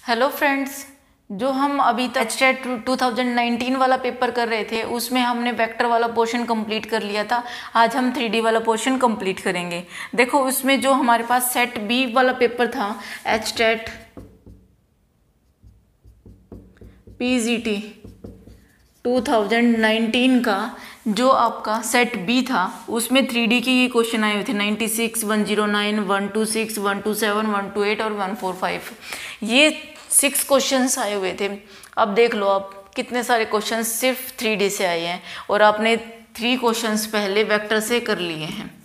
Hello friends, जो हम अभी तक एचटेट 2019 वाला पेपर कर रहे थे उसमें हमने वेक्टर वाला पोर्शन कंप्लीट कर लिया था। आज हम 3D वाला पोर्शन कंप्लीट करेंगे। देखो उसमें जो हमारे पास सेट बी वाला पेपर था एचटेट पीजीटी 2019 का, जो आपका सेट बी था उसमें 3D के ये क्वेश्चन आए हुए थे 96, 109, 126, 127, 128 और 145। ये 6 क्वेश्चंस आए हुए थे। अब देख लो आप कितने सारे क्वेश्चंस सिर्फ 3D से आए हैं और आपने 3 क्वेश्चंस पहले वेक्टर से कर लिए हैं।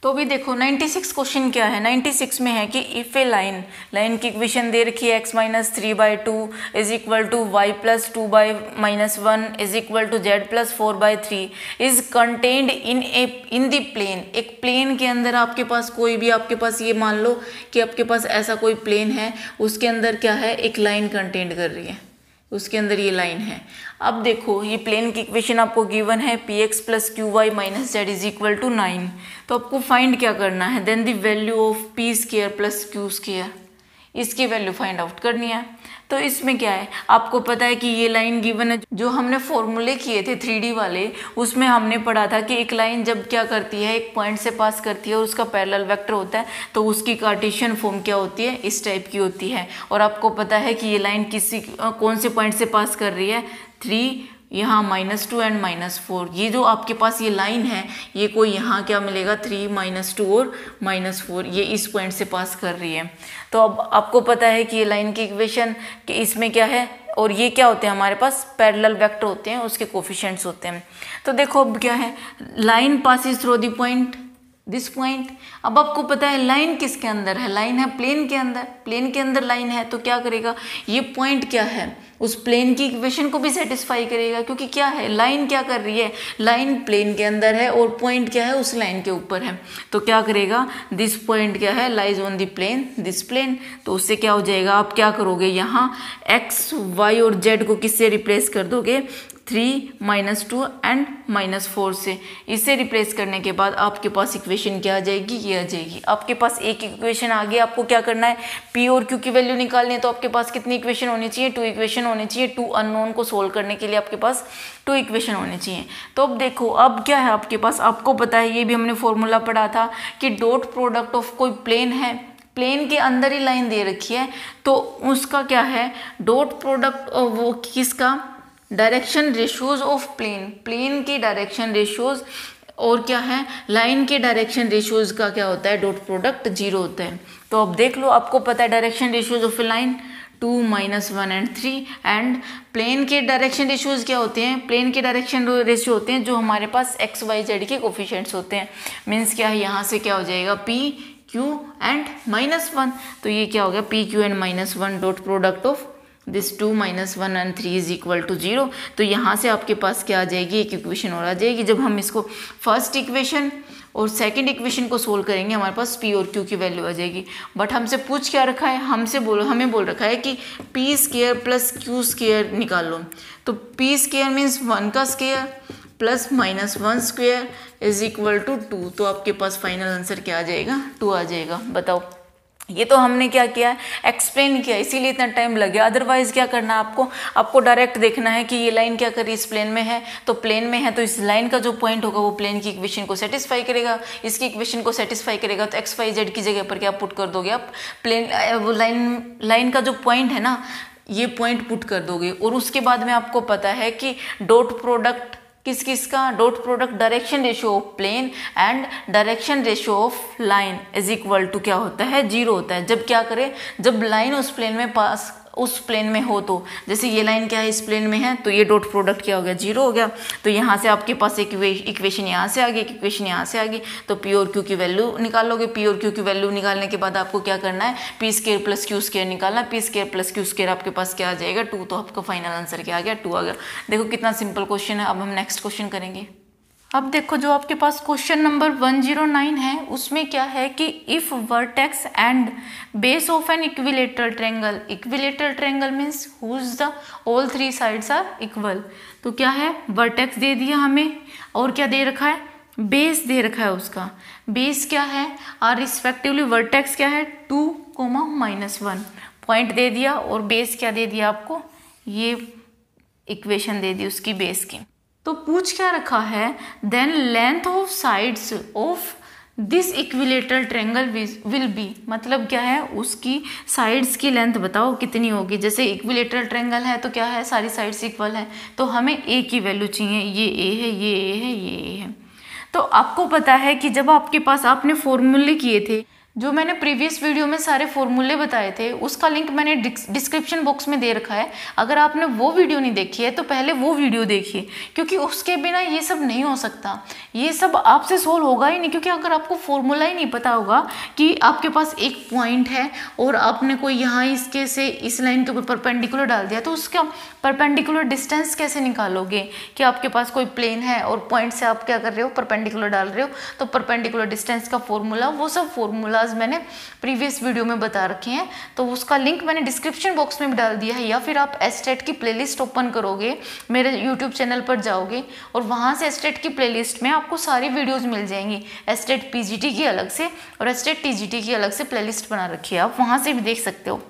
तो भी देखो 96 क्वेश्चन क्या है। 96 में है कि इफ ए लाइन की इक्वेशन दे रखी है x-3/2 is equal to y+2/-1 is equal to z+4/3 is contained in the plane. एक प्लेन के अंदर आपके पास कोई भी, आपके पास ये मान लो कि आपके पास ऐसा कोई प्लेन है, उसके अंदर क्या है, एक लाइन कंटेन्ड कर रही है, उसके अंदर ये लाइन है। अब देखो ये प्लेन की इक्वेशन आपको गिवन है px + qy - z is equal to 9। तो आपको फाइंड क्या करना है, then the value of p² + q², इसकी वैल्यू फाइंड आउट करनी है। तो इसमें क्या है, आपको पता है कि ये लाइन गिवन है। जो हमने फॉर्मूले किए थे 3D वाले, उसमें हमने पढ़ा था कि एक लाइन जब क्या करती है, एक पॉइंट से पास करती है और उसका पैरेलल वेक्टर होता है, तो उसकी कार्टेशियन फॉर्म क्या होती है, इस टाइप की होती है। और आपको पता है कि ये लाइन कौन से पॉइंट से पास कर रही है, 3, यहाँ -2 एंड -4। ये जो आपके पास ये लाइन है, ये कोई यहाँ क्या मिलेगा, 3, -2 और -4, ये इस पॉइंट से पास कर रही है। तो अब आपको पता है कि ये लाइन की इक्वेशन कि इसमें क्या है, और ये क्या होते हैं हमारे पास पैरेलल वेक्टर होते हैं, उसके कोफिशिएंट्स होते हैं। तो देखो अब क्या है, line passes through the point this point. अब आपको पता है लाइन किसके अंदर है, लाइन है प्लेन के अंदर, प्लेन के अंदर लाइन है, तो क्या करेगा, ये पॉइंट क्या है, उस प्लेन की इक्वेशन को भी सेटिस्फाई करेगा, क्योंकि क्या है, लाइन क्या कर रही है, लाइन प्लेन के अंदर है और पॉइंट क्या है, उस लाइन के ऊपर है। तो क्या करेगा, दिस पॉइंट क्या है, lies on the plane this plane. तो उससे क्या हो जाएगा, आप क्या करोगे, यहाँ x, y और z को किससे रिप्लेस कर दोगे, 3, -2 एंड -4 से। इसे रिप्लेस करने के बाद आपके पास इक्वेशन क्या आ जाएगी, ये आ जाएगी। आपके पास एक इक्वेशन आ गई, आपको क्या करना है, p और q की वैल्यू निकालनी है। तो आपके पास कितनी इक्वेशन होनी चाहिए, 2 इक्वेशन होनी चाहिए। 2 अननोन को सोल्व करने के लिए आपके पास 2 इक्वेशन होनी चाहिए। तो अब देखो अब क्या है आपके पास, आपको पता है, ये भी हमने फॉर्मूला पढ़ा था कि डॉट प्रोडक्ट ऑफ कोई प्लेन है, प्लेन के अंदर ही लाइन दे रखी है, तो उसका क्या है, डॉट प्रोडक्ट वो किसका, direction ratios of plane, plane की डायरेक्शन रेशियोज और क्या है, लाइन के डायरेक्शन रेशियोज का क्या होता है, डॉट प्रोडक्ट 0 होता है। तो अब देख लो, आपको पता है direction ratios of line 2, -1 and 3, and plane के डायरेक्शन रेशियोज क्या होते हैं, प्लेन के डायरेक्शन रेशियो होते हैं जो हमारे पास x, y, z के कोफिशिएंट्स होते हैं। मीन्स क्या है, यहाँ से क्या हो जाएगा, p, q एंड -1। तो ये क्या हो गया, p, q and -1 dot product of this 2, -1 and 3 is equal to 0। तो यहाँ से आपके पास क्या आ जाएगी, एक इक्वेशन और आ जाएगी। जब हम इसको फर्स्ट इक्वेशन और सेकंड इक्वेशन को सोल्व करेंगे, हमारे पास p और q की वैल्यू आ जाएगी। बट हमसे पूछ क्या रखा है, हमें बोल रखा है कि p² + q² निकाल लो। तो p² मीन्स 1 का square plus -1² is equal to 2। तो आपके पास फाइनल आंसर क्या आ जाएगा, 2 आ जाएगा। बताओ, ये तो हमने क्या किया है, एक्सप्लेन किया, इसीलिए इतना टाइम लग गया। अदरवाइज क्या करना है आपको डायरेक्ट देखना है कि ये लाइन क्या कर रही है, इस प्लेन में है, तो प्लेन में है तो इस लाइन का जो पॉइंट होगा वो प्लेन की इक्वेशन को सेटिस्फाई करेगा, इसकी इक्वेशन को सेटिस्फाई करेगा। तो x, y, z की जगह पर क्या पुट कर दोगे आप, प्लेन वो लाइन का जो पॉइंट है ना, ये पॉइंट पुट कर दोगे। और उसके बाद में आपको पता है कि डॉट प्रोडक्ट किसका, dot product direction ratio of plane and direction ratio of line is equal to क्या होता है, 0 होता है। जब क्या करे, जब लाइन उस प्लेन में हो, तो जैसे ये लाइन क्या है, इस प्लेन में है, तो ये डॉट प्रोडक्ट क्या हो गया, 0 हो गया। तो यहाँ से आपके पास एक इक्वेशन यहाँ से आ गई, एक इक्वेशन यहाँ से आ गई। तो p और q की वैल्यू निकालोगे। p और q की वैल्यू निकालने के बाद आपको क्या करना है, p² + q² निकालना। p² + q² आपके पास क्या आ जाएगा, 2। तो आपका फाइनल आंसर क्या आ गया, 2 आ गया। देखो कितना सिंपल क्वेश्चन है। अब हम नेक्स्ट क्वेश्चन करेंगे। अब देखो जो आपके पास क्वेश्चन नंबर 109 है, उसमें क्या है कि if vertex and base of an equilateral triangle, equilateral triangle means whose the all 3 sides are equal. तो क्या है, वर्टेक्स दे दिया हमें और क्या दे रखा है, बेस दे रखा है उसका, बेस क्या है और रिस्पेक्टिवली वर्टेक्स क्या है 2, -1 पॉइंट दे दिया और बेस क्या दे दिया आपको, ये इक्वेशन दे दी उसकी बेस की। तो पूछ क्या रखा है, then length of sides of this equilateral triangle will be, मतलब क्या है उसकी साइड्स की लेंथ बताओ कितनी होगी। जैसे इक्विलेटरल ट्रायंगल है तो क्या है सारी साइड्स इक्वल है, तो हमें ए की वैल्यू चाहिए, ये ए है, ये ए है, ये ए है। तो आपको पता है कि जब आपके पास आपने फॉर्मूले किए थे, जो मैंने प्रीवियस वीडियो में सारे फॉर्मूले बताए थे उसका लिंक मैंने डिस्क्रिप्शन बॉक्स में दे रखा है। अगर आपने वो वीडियो नहीं देखी है तो पहले वो वीडियो देखिए, क्योंकि उसके बिना ये सब नहीं हो सकता, ये सब आपसे सोल्व होगा ही नहीं। क्योंकि अगर आपको फॉर्मूला ही नहीं पता होगा कि आपके पास एक पॉइंट है और आपने कोई यहाँ इसके से इस लाइन के ऊपर परपेंडिकुलर डाल दिया, तो उसका परपेंडिकुलर डिस्टेंस कैसे निकालोगे कि आपके पास कोई प्लेन है और पॉइंट से आप क्या कर रहे हो, परपेंडिकुलर डाल रहे हो। तो परपेंडिकुलर डिस्टेंस का फॉर्मूला, वो सब फॉर्मूला मैंने प्रीवियस वीडियो में बता रखे हैं, तो उसका लिंक मैंने डिस्क्रिप्शन बॉक्स में भी डाल दिया है, या फिर आप एस्टेट की प्लेलिस्ट ओपन करोगे, मेरे यूट्यूब चैनल पर जाओगे और वहां से एस्टेट की प्लेलिस्ट में आपको सारी वीडियोस मिल जाएंगी। एस्टेट पीजीटी की अलग से और एस्टेट टीजीटी की अलग से प्लेलिस्ट बना रखी है, आप वहां से भी देख सकते हो।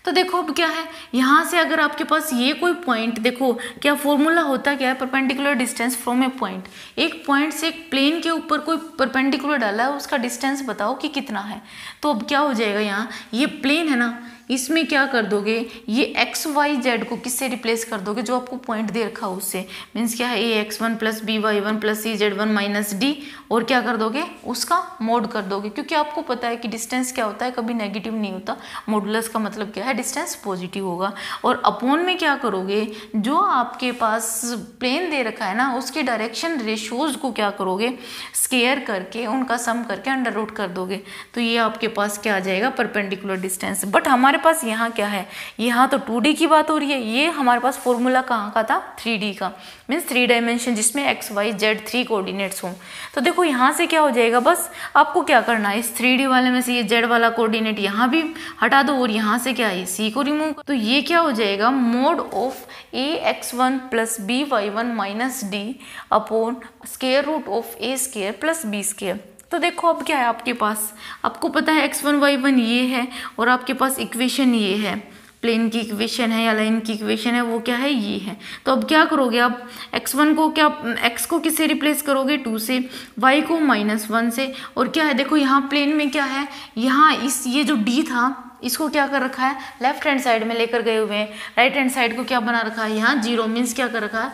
तो देखो अब क्या है, यहाँ से अगर आपके पास ये कोई पॉइंट, देखो क्या फॉर्मूला होता क्या है, perpendicular distance from A point. एक पॉइंट से एक प्लेन के ऊपर कोई परपेंडिकुलर डाला है, उसका डिस्टेंस बताओ कि कितना है। तो अब क्या हो जाएगा, यहाँ ये प्लेन है ना, इसमें क्या कर दोगे, ये एक्स वाई जेड को किससे रिप्लेस कर दोगे, जो आपको पॉइंट दे रखा है उससे। मीन्स क्या है, ax1 + by1 + cz1 - d, और क्या कर दोगे, उसका मोड कर दोगे। क्योंकि आपको पता है कि डिस्टेंस क्या होता है, कभी नेगेटिव नहीं होता, मॉडुलस का मतलब क्या है, डिस्टेंस पॉजिटिव होगा। और अपॉन में क्या करोगे, जो आपके पास प्लेन दे रखा है ना, उसके डायरेक्शन रेशियोज को क्या करोगे, स्क्वायर करके उनका सम करके अंडर रूट कर दोगे। तो ये आपके पास क्या आ जाएगा, परपेंडिकुलर डिस्टेंस। बट हमारे पास यहाँ क्या है, यहाँ तो 2D की बात हो रही है, ये हमारे पास फॉर्मूला कहाँ का था, 3D का, मीन्स 3 डायमेंशन जिसमें x y z 3 कोऑर्डिनेट्स हों। तो देखो यहाँ से क्या हो जाएगा, बस आपको क्या करना है, इस 3D वाले में से ये z वाला कोऑर्डिनेट यहाँ भी हटा दो और यहाँ से क्या है, c को रिमूव। तो ये क्या हो जाएगा, mod of ax1 + by1 - d upon square root of a² + b²। तो देखो अब क्या है आपके पास, आपको पता है x1 y1 ये है और आपके पास इक्वेशन ये है, प्लेन की इक्वेशन है या लाइन की इक्वेशन है, वो क्या है, ये है। तो अब क्या करोगे आप, x1 को क्या, x को किससे रिप्लेस करोगे, 2 से, y को -1 से, और क्या है देखो यहाँ प्लेन में क्या है, यहाँ इस ये जो d था इसको क्या कर रखा है, लेफ्ट हैंड साइड में लेकर गए हुए हैं। राइट हैंड साइड को क्या बना रखा है, यहाँ 0, मीन्स क्या कर रखा है,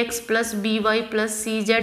ax + by + cz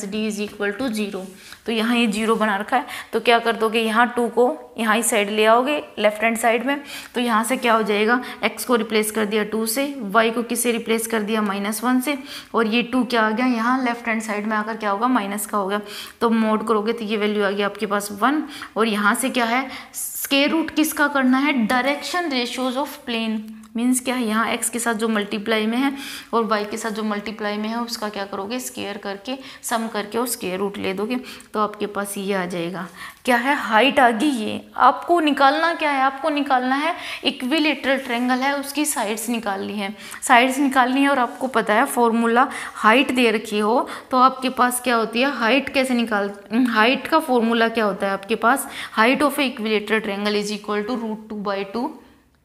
- d = 0। तो यहाँ ये 0 बना रखा है। तो क्या कर दोगे, यहाँ 2 को यहाँ इस साइड ले आओगे लेफ्ट हैंड साइड में। तो यहाँ से क्या हो जाएगा, x को रिप्लेस कर दिया 2 से, y को किससे रिप्लेस कर दिया, -1 से, और ये 2 क्या आ गया, यहाँ लेफ्ट हैंड साइड में आकर क्या होगा, माइनस का होगा। तो मोड करोगे तो ये वैल्यू आ गई आपके पास 1। और यहाँ से क्या है, स्क्वायर रूट किसका करना है, direction ratios of plane. Means क्या है, यहाँ x के साथ जो मल्टीप्लाई में है और y के साथ जो मल्टीप्लाई में है उसका क्या करोगे, स्क्वायर करके सम करके और स्क्वायर रूट ले दोगे। तो आपके पास ये आ जाएगा, क्या है, हाइट आ गई। ये आपको निकालना क्या है, आपको निकालना है इक्विलेटरल ट्रायंगल है, उसकी साइड्स निकालनी है, साइड्स निकालनी है। और आपको पता है फॉर्मूला हाइट दे रखी हो तो आपके पास क्या होती है, हाइट कैसे निकाल, हाइट का फॉर्मूला क्या होता है आपके पास, height of equilateral triangle = √2/2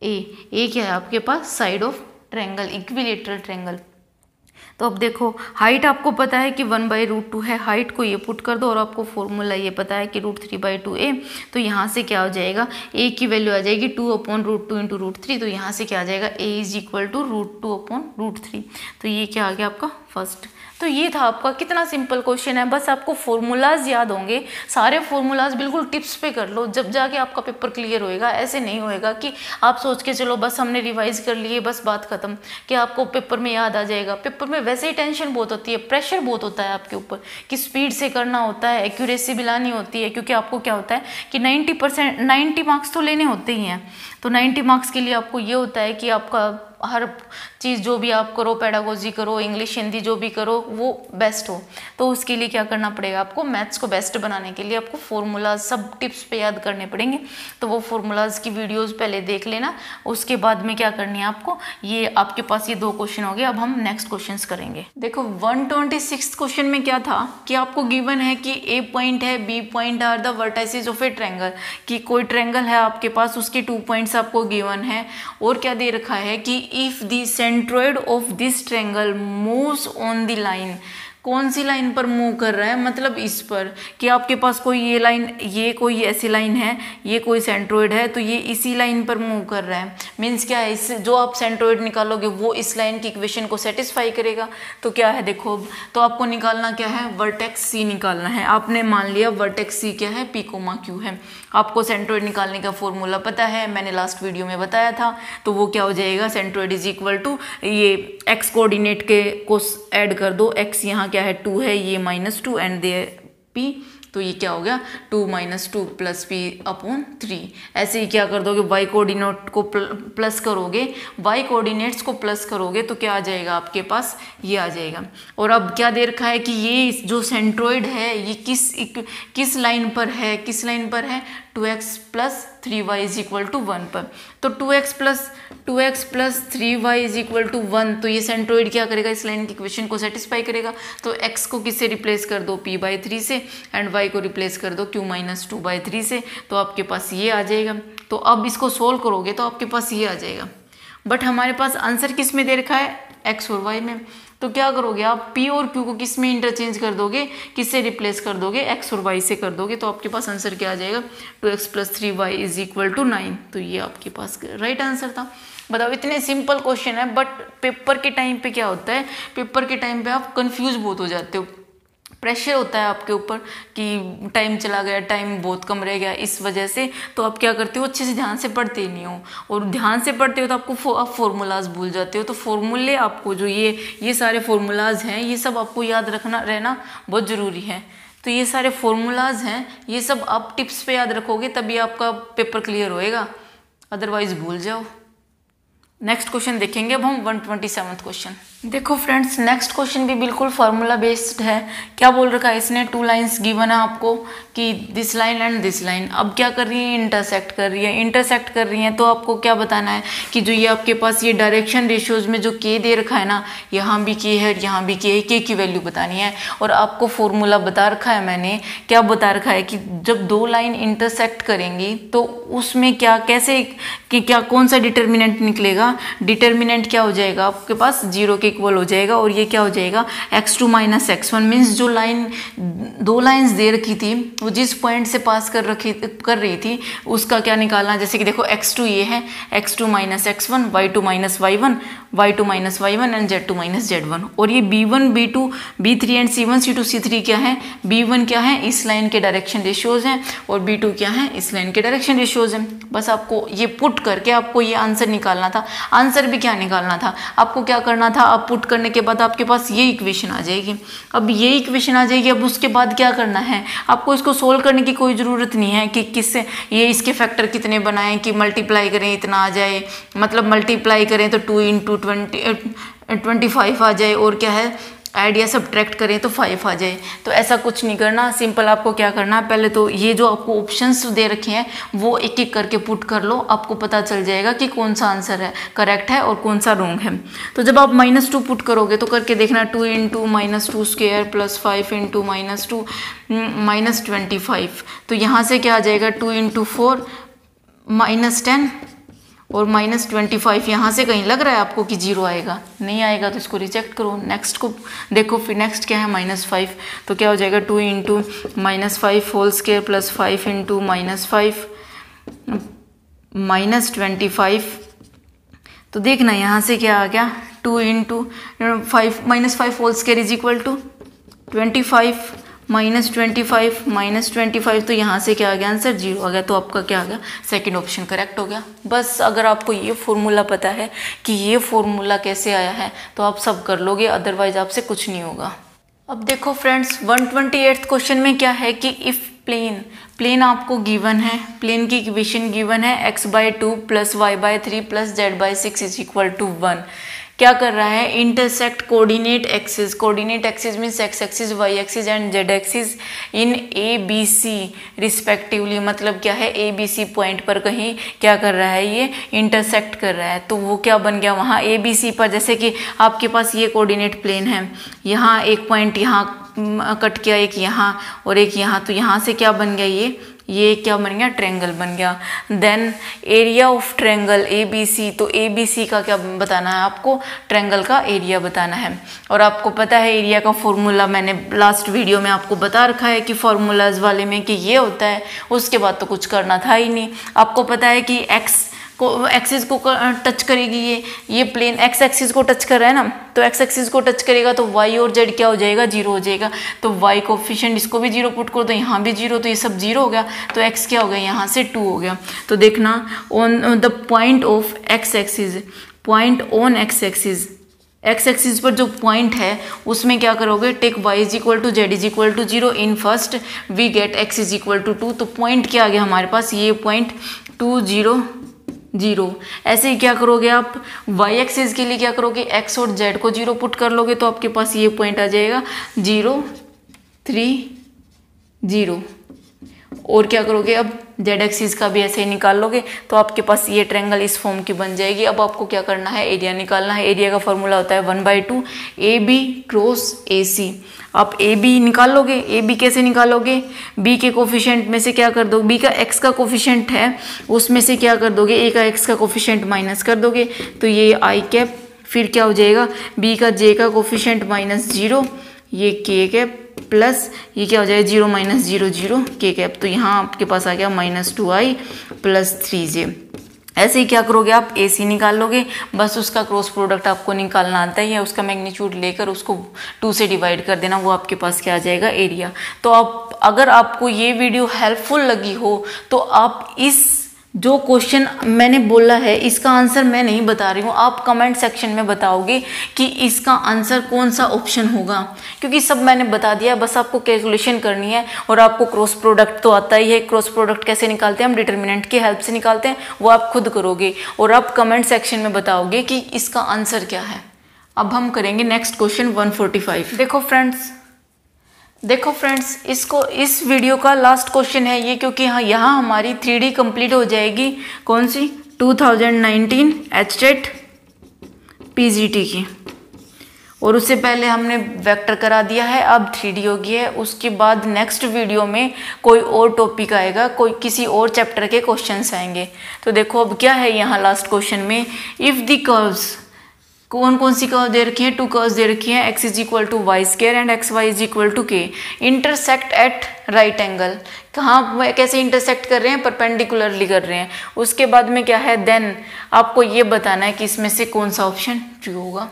a क्या है आपके पास, side of triangle, equilateral triangle. तो अब देखो हाइट आपको पता है कि 1/√2 है, हाइट को ये पुट कर दो और आपको फॉर्मूला ये पता है कि √3/2a। तो यहाँ से क्या हो जाएगा, a की वैल्यू आ जाएगी 2/√2 × √3। तो यहाँ से क्या आ जाएगा, a = √2/√3। तो ये क्या आ गया आपका फर्स्ट। तो ये था आपका, कितना सिंपल क्वेश्चन है, बस आपको फॉर्मूलाज याद होंगे, सारे फॉर्मूलाज बिल्कुल टिप्स पे कर लो, जब जाके आपका पेपर क्लियर होएगा। ऐसे नहीं होएगा कि आप सोच के चलो बस हमने रिवाइज कर लिए बस बात खत्म, कि आपको पेपर में याद आ जाएगा। पेपर में वैसे ही टेंशन बहुत होती है, प्रेशर बहुत होता है आपके ऊपर कि स्पीड से करना होता है, एक्यूरेसी भी लानी होती है, क्योंकि आपको क्या होता है कि 90 मार्क्स तो लेने होते ही हैं। तो 90 मार्क्स के लिए आपको ये होता है कि आपका हर चीज़ जो भी आप करो, पेडागोजी करो, इंग्लिश हिंदी जो भी करो वो बेस्ट हो। तो उसके लिए क्या करना पड़ेगा आपको, मैथ्स को बेस्ट बनाने के लिए आपको फॉर्मूलाज सब टिप्स पे याद करने पड़ेंगे। तो वो फॉर्मूलाज की वीडियोस पहले देख लेना, उसके बाद में क्या करनी है आपको, ये आपके पास ये 2 क्वेश्चन हो गए। अब हम नेक्स्ट क्वेश्चंस करेंगे। देखो 126 क्वेश्चन में क्या था कि आपको गिवन है कि ए पॉइंट है, B point are the vertices of a triangle, कि कोई ट्रायंगल है आपके पास, उसके 2 पॉइंट्स आपको गिवन है, और क्या दे रखा है कि if the centroid of this triangle moves on the line, कौन सी लाइन पर मूव कर रहा है, मतलब इस पर, कि आपके पास कोई ये लाइन, ये कोई ऐसी लाइन है, ये कोई सेंट्रोइड है, तो ये इसी लाइन पर मूव कर रहा है। मीन्स क्या है, इस जो आप सेंट्रोइड निकालोगे वो इस लाइन की इक्वेशन को सेटिस्फाई करेगा। तो क्या है देखो, तो आपको निकालना क्या है, वर्टेक्स सी निकालना है। आपने मान लिया वर्टेक्स सी क्या है, पी कोमा क्यू है। आपको सेंट्रोइड निकालने का फॉर्मूला पता है, मैंने लास्ट वीडियो में बताया था। तो वो क्या हो जाएगा, सेंट्रोइड इज इक्वल टू ये एक्स कोऑर्डिनेट के को ऐड कर दो, एक्स यहाँ क्या है 2 है, ये -2 एंड दे पी, तो ये क्या हो गया 2 - 2 + p/3। ऐसे ही क्या कर दोगे, वाई कोऑर्डिनेट को प्लस करोगे, वाई कोऑर्डिनेट्स को प्लस करोगे तो क्या आ जाएगा आपके पास, ये आ जाएगा। और अब क्या दे रखा है कि ये जो सेंट्रोइड है ये किस लाइन पर है, किस लाइन पर है, 2x + 3y = 1 पर। तो 2x + 3y = 1, तो ये सेंट्रोइड क्या करेगा, इस लाइन की इक्वेशन को सेटिस्फाई करेगा। तो x को किससे रिप्लेस कर दो, p/3 से, एंड y को रिप्लेस कर दो q - 2/3 से, तो आपके पास ये आ जाएगा। तो अब इसको सोल्व करोगे तो आपके पास ये आ जाएगा। बट हमारे पास आंसर किस में दे रखा है, x और y में। तो क्या करोगे आप, p और q को किस में इंटरचेंज कर दोगे, किससे रिप्लेस कर दोगे, x और y से कर दोगे। तो आपके पास आंसर क्या आ जाएगा, 2x + 3y = 9। तो ये आपके पास राइट आंसर था। बताओ, इतने सिंपल क्वेश्चन है, बट पेपर के टाइम पे क्या होता है, पेपर के टाइम पे आप कंफ्यूज बहुत हो जाते हो, प्रेशर होता है आपके ऊपर कि टाइम चला गया, टाइम बहुत कम रह गया, इस वजह से तो आप क्या करते हो, अच्छे से ध्यान से पढ़ते ही नहीं हो। और ध्यान से पढ़ते हो तो आपको आप फॉर्मूलाज भूल जाते हो। तो फॉर्मूले आपको जो ये सारे फॉर्मूलाज हैं, ये सब आपको याद रहना बहुत ज़रूरी है। तो ये सारे फॉर्मूलाज हैं, ये सब आप टिप्स पे याद रखोगे तभी आपका पेपर क्लियर होएगा, अदरवाइज भूल जाओ। नेक्स्ट क्वेश्चन देखेंगे अब हम 127 क्वेश्चन। देखो फ्रेंड्स, नेक्स्ट क्वेश्चन भी बिल्कुल फार्मूला बेस्ड है। क्या बोल रखा है इसने, 2 लाइंस गिवन है आपको कि this line and this line. अब क्या कर रही है, इंटरसेक्ट कर रही है। इंटरसेक्ट कर रही है तो आपको क्या बताना है कि जो ये आपके पास ये डायरेक्शन रेशियोज में जो के दे रखा है ना, यहाँ भी के है, यहाँ भी के है, के की वैल्यू बतानी है। और आपको फॉर्मूला बता रखा है मैंने, क्या बता रखा है कि जब 2 लाइन इंटरसेक्ट करेंगी तो उसमें क्या कैसे कि क्या कौन सा डिटर्मिनेंट निकलेगा। डिटर्मिनेंट क्या हो जाएगा आपके पास, 0 के इक्वल हो जाएगा। और ये क्या हो जाएगा, x2 - x1। मीन्स जो लाइन 2 लाइंस दे रखी थी वो जिस पॉइंट से पास कर रही थी उसका क्या निकालना। जैसे कि देखो x2 ये है, x2 - x1, y2 - y1, y2 - y1 and z2 - z1। और ये b1 b2 b3 and c1 c2 c3 क्या है, b1 क्या है, इस लाइन के डायरेक्शन रेशियोज हैं, और b2 क्या है, इस लाइन के डायरेक्शन रेशियोज हैं। बस आपको ये पुट करके आपको ये आंसर निकालना था। आंसर भी क्या निकालना था, आपको क्या करना था, आप पुट करने के बाद आपके पास ये इक्वेशन आ जाएगी। अब ये इक्वेशन आ जाएगी, अब उसके बाद क्या करना है, आपको इसको सोल्व करने की कोई ज़रूरत नहीं है कि किससे ये इसके फैक्टर कितने बनाएं, कि मल्टीप्लाई करें इतना आ जाए, मतलब मल्टीप्लाई करें तो 2 × 25 आ जाए, और क्या है ऐड या सब्ट्रैक्ट करें तो 5 आ जाए। तो ऐसा कुछ नहीं करना, सिंपल आपको क्या करना है, पहले तो ये जो आपको ऑप्शंस दे रखे हैं वो एक एक करके पुट कर लो, आपको पता चल जाएगा कि कौन सा आंसर है करेक्ट है और कौन सा रॉन्ग है। तो जब आप -2 पुट करोगे तो करके देखना, 2 × -2² + 5 × -2 -25। तो यहाँ से क्या आ जाएगा, 2 × 4 -10 और -25। यहाँ से कहीं लग रहा है आपको कि 0 आएगा, नहीं आएगा तो इसको रिजेक्ट करो। नेक्स्ट को देखो, फिर नेक्स्ट क्या है, -5। तो क्या हो जाएगा, 2 × -5² + 5 × -5 -25। तो देखना यहाँ से क्या आ गया, 2 × -5² = 25 -25 तो यहाँ से क्या आ गया, आंसर 0 आ गया। तो आपका क्या आ गया, सेकंड ऑप्शन करेक्ट हो गया। बस अगर आपको ये फॉर्मूला पता है कि ये फॉर्मूला कैसे आया है तो आप सब कर लोगे, अदरवाइज आपसे कुछ नहीं होगा। अब देखो फ्रेंड्स, 128th क्वेश्चन में क्या है कि इफ प्लेन आपको गिवन है, प्लेन की इक्वेशन गिवन है x/2 + y/3 + z/6 = 1। क्या कर रहा है, intersect coordinate axis means x axis, y axis and z axis in ABC respectively. मतलब क्या है, ABC पॉइंट पर कहीं क्या कर रहा है, ये इंटरसेक्ट कर रहा है। तो वो क्या बन गया वहाँ ABC पर, जैसे कि आपके पास ये कोऑर्डिनेट प्लेन है, यहाँ एक पॉइंट यहाँ कट किया, एक यहाँ और एक यहाँ, तो यहाँ से क्या बन गया, ये क्या बन गया, ट्रायंगल बन गया। Then area of triangle ABC, तो ABC का क्या बताना है आपको, ट्रायंगल का एरिया बताना है। और आपको पता है एरिया का फॉर्मूला मैंने लास्ट वीडियो में आपको बता रखा है कि फॉर्मूलाज वाले में कि ये होता है, उसके बाद तो कुछ करना था ही नहीं। आपको पता है कि एक्सिस को टच करेगी, ये प्लेन एक्स एक्सिस को टच कर रहा है ना, तो एक्स एक्सिस को टच करेगा तो वाई और जेड क्या हो जाएगा, 0 हो जाएगा। तो वाई कोफिशिएंट इसको भी 0 पुट करो तो यहाँ भी 0, तो ये सब 0 हो गया, तो एक्स क्या हो गया, यहाँ से 2 हो गया। तो देखना on the point of x axis, point on x axis पर जो पॉइंट है उसमें क्या करोगे, take y = z = 0 in first we get x = 2। तो पॉइंट क्या आ गया हमारे पास, ये पॉइंट 2 0 0। ऐसे ही क्या करोगे आप, y एक्सिस के लिए क्या करोगे, x और z को 0 पुट कर लोगे तो आपके पास ये पॉइंट आ जाएगा 0 3 0। और क्या करोगे, अब z एक्सिस का भी ऐसे ही निकाल लोगे तो आपके पास ये ट्रायंगल इस फॉर्म की बन जाएगी। अब आपको क्या करना है, एरिया निकालना है। एरिया का फॉर्मूला होता है 1/2 AB क्रॉस AC। आप AB निकाल लोगे। AB कैसे निकालोगे, B के कोफिशिएंट में से क्या कर दो, B का x का कोफिशिएंट है उसमें से क्या कर दोगे, A का x का कोफिशिएंट माइनस कर दोगे, तो ये I कैप, फिर क्या हो जाएगा, B का J का कोफिशिएंट -0, ये K कैप प्लस ये क्या हो जाएगा 0 - 0 0 K कैप। तो यहाँ आपके पास आ गया -2I + 3J। ऐसे ही क्या करोगे आप, AC निकाल लोगे, बस उसका क्रॉस प्रोडक्ट आपको निकालना आता ही है, उसका मैग्नीट्यूड लेकर उसको 2 से डिवाइड कर देना, वो आपके पास क्या आ जाएगा, एरिया। तो आप अगर आपको ये वीडियो हेल्पफुल लगी हो तो आप इस जो क्वेश्चन मैंने बोला है इसका आंसर मैं नहीं बता रही हूँ, आप कमेंट सेक्शन में बताओगे कि इसका आंसर कौन सा ऑप्शन होगा, क्योंकि सब मैंने बता दिया, बस आपको कैलकुलेशन करनी है। और आपको क्रॉस प्रोडक्ट तो आता ही है, क्रॉस प्रोडक्ट कैसे निकालते हैं, हम डिटर्मिनेंट की हेल्प से निकालते हैं, वो आप खुद करोगे और आप कमेंट सेक्शन में बताओगे कि इसका आंसर क्या है। अब हम करेंगे नेक्स्ट क्वेश्चन 145। देखो फ्रेंड्स इस वीडियो का लास्ट क्वेश्चन है ये, क्योंकि यहाँ हमारी 3D कंप्लीट हो जाएगी, कौन सी, 2019 HTET PGT की। और उससे पहले हमने वेक्टर करा दिया है, अब 3D हो गई है। उसके बाद नेक्स्ट वीडियो में कोई और टॉपिक आएगा, कोई किसी और चैप्टर के क्वेश्चंस आएंगे। तो देखो अब क्या है यहाँ लास्ट क्वेश्चन में, इफ़ द कर्व्स, कौन कौन सी कर्व दे रखी है, 2 कर्व्स दे रखी है, x = y² and xy = k, intersect at right angle. कहाँ कैसे इंटरसेक्ट कर रहे हैं, परपेंडिकुलरली कर रहे हैं। उसके बाद में क्या है, देन आपको ये बताना है कि इसमें से कौन सा ऑप्शन ट्रू होगा।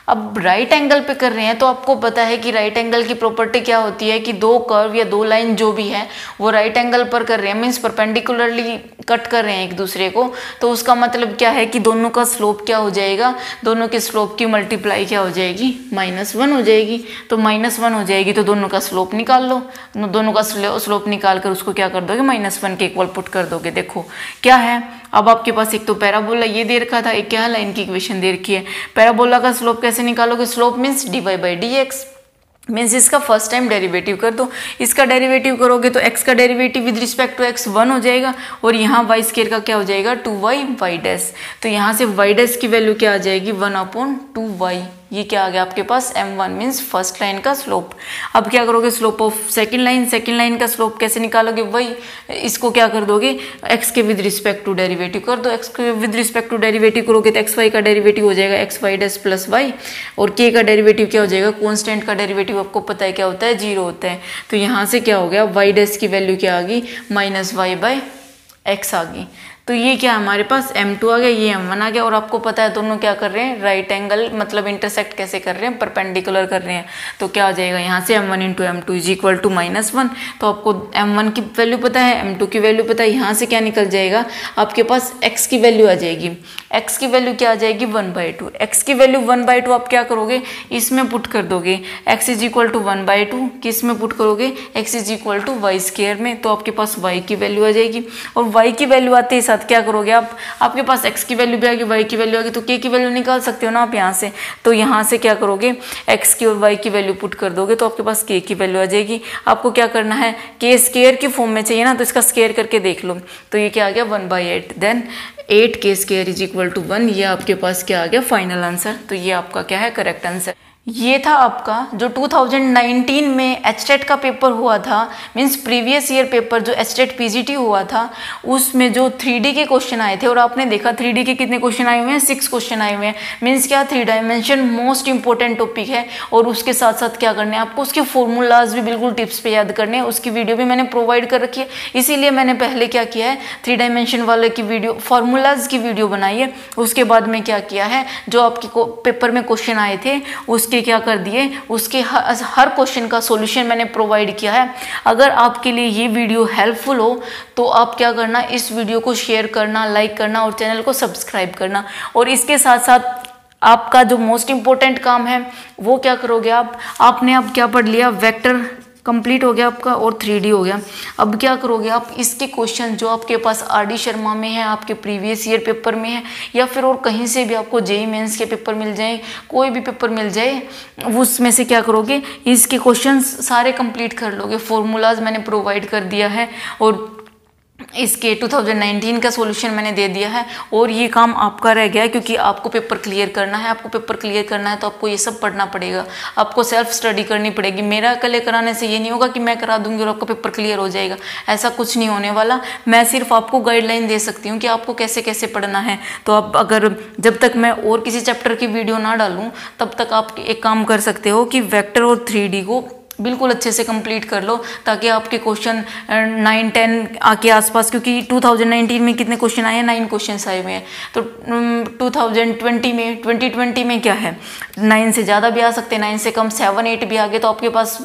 अब राइट एंगल पे कर रहे हैं तो आपको पता है कि राइट एंगल की प्रॉपर्टी क्या होती है कि 2 कर्व या 2 लाइन जो भी है वो राइट एंगल पर कर रहे हैं, मीन्स परपेंडिकुलरली कट कर रहे हैं एक दूसरे को, तो उसका मतलब क्या है कि दोनों का स्लोप क्या हो जाएगा, दोनों के स्लोप की मल्टीप्लाई क्या हो जाएगी, -1 हो जाएगी। तो -1 हो जाएगी तो दोनों का स्लोप निकाल लो, दोनों का स्लोप निकाल कर उसको क्या कर दोगे, -1 के इक्वल पुट कर दोगे। देखो क्या है, अब आपके पास एक तो पैराबोला ये दे रखा था, एक क्या है, लाइन की इक्वेशन दे रखी है। पैराबोला का स्लोप कैसे निकालोगे, स्लोप मीन्स dy/dx, मीन्स इसका फर्स्ट टाइम डेरिवेटिव कर दो। इसका डेरिवेटिव करोगे तो x का derivative with respect to x 1 हो जाएगा, और यहाँ y² का क्या हो जाएगा, 2y। तो यहाँ से y' की वैल्यू क्या आ जाएगी, 1/2y। ये क्या आ गया आपके पास, m1 मीन्स फर्स्ट लाइन का स्लोप। अब क्या करोगे, स्लोप ऑफ सेकंड लाइन का स्लोप कैसे निकालोगे, वही इसको क्या कर दोगे, x के विद रिस्पेक्ट टू डेरिवेटिव कर दो। x के विद रिस्पेक्ट टू डेरिवेटिव करोगे तो xy का डेरिवेटिव हो जाएगा xy' + y, और k का डेरिवेटिव क्या हो जाएगा, कॉन्स्टेंट का डेरिवेटिव आपको पता है क्या होता है, 0 होता है। तो यहाँ से क्या हो गया, y' की वैल्यू क्या आ गई, -y/2। x आ गई। तो ये क्या हमारे पास m2 आ गया, ये m1 आ गया। और आपको पता है दोनों क्या कर रहे हैं, राइट एंगल मतलब इंटरसेक्ट कैसे कर रहे हैं, परपेंडिकुलर कर रहे हैं। तो क्या आ जाएगा यहाँ से m1 into m2 is equal to -1। तो आपको m1 की वैल्यू पता है, m2 की वैल्यू पता है। यहाँ से क्या निकल जाएगा, आपके पास x की वैल्यू आ जाएगी। x की वैल्यू क्या आ जाएगी, 1/2। x की वैल्यू 1/2 आप क्या करोगे, इसमें पुट कर दोगे। x इज इक्वल टू 1/2 किस में पुट करोगे, x is equal to y² में। तो आपके पास y की वैल्यू आ जाएगी। और y की वैल्यू आते ही साथ क्या करोगे आप, आपके पास x की वैल्यू भी आ गई, y की वैल्यू आ गई, तो k की वैल्यू निकाल सकते हो ना आप यहाँ से। तो यहाँ से क्या करोगे, x की और y की वैल्यू पुट कर दोगे तो आपके पास k की वैल्यू आ जाएगी। आपको क्या करना है, k² की फॉर्म में चाहिए ना, तो इसका स्क्वायर करके देख लो। तो ये क्या आ गया, 1/8। Then 8k² is equal to 1। ये आपके पास क्या आ गया, फाइनल आंसर। तो ये आपका क्या है, करेक्ट आंसर। ये था आपका जो 2019 में एचटेट का पेपर हुआ था, मींस प्रीवियस ईयर पेपर जो एचटेट पीजीटी हुआ था, उसमें जो 3D के क्वेश्चन आए थे। और आपने देखा 3D के कितने क्वेश्चन आए हुए हैं, 6 क्वेश्चन आए हुए हैं। मींस क्या, 3 डायमेंशन मोस्ट इंपॉर्टेंट टॉपिक है। और उसके साथ साथ क्या करना है आपको, उसके फॉर्मूलाज भी बिल्कुल टिप्स पे याद करने हैं। उसकी वीडियो भी मैंने प्रोवाइड कर रखी है, इसीलिए मैंने पहले क्या किया है, 3 डायमेंशन वाले की वीडियो, फॉर्मूलाज की वीडियो बनाई है। उसके बाद में क्या किया है, जो आपके पेपर में क्वेश्चन आए थे उसके क्या कर दिए, उसके हर क्वेश्चन का सॉल्यूशन मैंने प्रोवाइड किया है। अगर आपके लिए ये वीडियो हेल्पफुल हो तो आप क्या करना, इस वीडियो को शेयर करना, लाइक करना और चैनल को सब्सक्राइब करना। और इसके साथ साथ आपका जो मोस्ट इम्पोर्टेंट काम है वो क्या करोगे आपने अब क्या पढ़ लिया, वेक्टर कंप्लीट हो गया आपका और 3D हो गया। अब क्या करोगे आप, इसके क्वेश्चन जो आपके पास RD शर्मा में है, आपके प्रीवियस ईयर पेपर में है, या फिर और कहीं से भी आपको JEE मेंस के पेपर मिल जाए, कोई भी पेपर मिल जाए, उसमें से क्या करोगे, इसके क्वेश्चन सारे कंप्लीट कर लोगे। फॉर्मूलाज मैंने प्रोवाइड कर दिया है और इसके 2019 का सॉल्यूशन मैंने दे दिया है। और ये काम आपका रह गया है, क्योंकि आपको पेपर क्लियर करना है। आपको पेपर क्लियर करना है तो आपको ये सब पढ़ना पड़ेगा, आपको सेल्फ स्टडी करनी पड़ेगी। मेरा अकेले कराने से ये नहीं होगा कि मैं करा दूंगी और आपका पेपर क्लियर हो जाएगा, ऐसा कुछ नहीं होने वाला। मैं सिर्फ आपको गाइडलाइन दे सकती हूँ कि आपको कैसे कैसे पढ़ना है। तो आप अगर, जब तक मैं और किसी चैप्टर की वीडियो ना डालूँ तब तक आप एक काम कर सकते हो कि वेक्टर और 3D को बिल्कुल अच्छे से कंप्लीट कर लो, ताकि आपके क्वेश्चन 9-10 के आसपास, क्योंकि 2019 में कितने क्वेश्चन आए हैं, 9 क्वेश्चन आए हुए हैं। तो 2020 में क्या है, 9 से ज़्यादा भी आ सकते हैं, 9 से कम 7-8 भी आ गए। तो आपके पास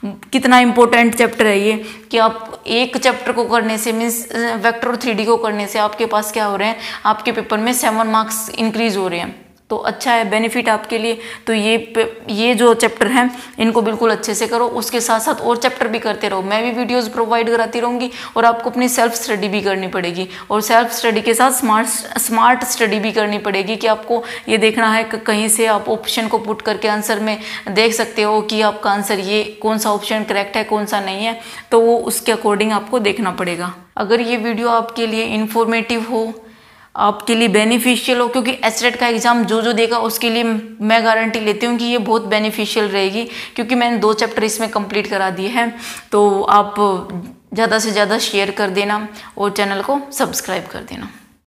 कितना इंपॉर्टेंट चैप्टर है ये, कि आप एक चैप्टर को करने से, मीन्स वेक्टर और 3D को करने से आपके पास क्या हो रहे हैं, आपके पेपर में 7 मार्क्स इंक्रीज हो रहे हैं। तो अच्छा है, बेनिफिट आपके लिए। तो ये जो चैप्टर हैं इनको बिल्कुल अच्छे से करो, उसके साथ साथ और चैप्टर भी करते रहो। मैं भी वीडियोस प्रोवाइड कराती रहूँगी और आपको अपनी सेल्फ स्टडी भी करनी पड़ेगी। और सेल्फ स्टडी के साथ स्मार्ट स्टडी भी करनी पड़ेगी, कि आपको ये देखना है कि कहीं से आप ऑप्शन को पुट करके आंसर में देख सकते हो कि आपका आंसर ये कौन सा ऑप्शन करेक्ट है, कौन सा नहीं है। तो वो उसके अकॉर्डिंग आपको देखना पड़ेगा। अगर ये वीडियो आपके लिए इन्फॉर्मेटिव हो, आपके लिए बेनिफिशियल हो, क्योंकि एचटेट का एग्जाम जो देगा उसके लिए मैं गारंटी लेती हूँ कि ये बहुत बेनिफिशियल रहेगी, क्योंकि मैंने 2 चैप्टर इसमें कंप्लीट करा दिए हैं। तो आप ज़्यादा से ज़्यादा शेयर कर देना और चैनल को सब्सक्राइब कर देना।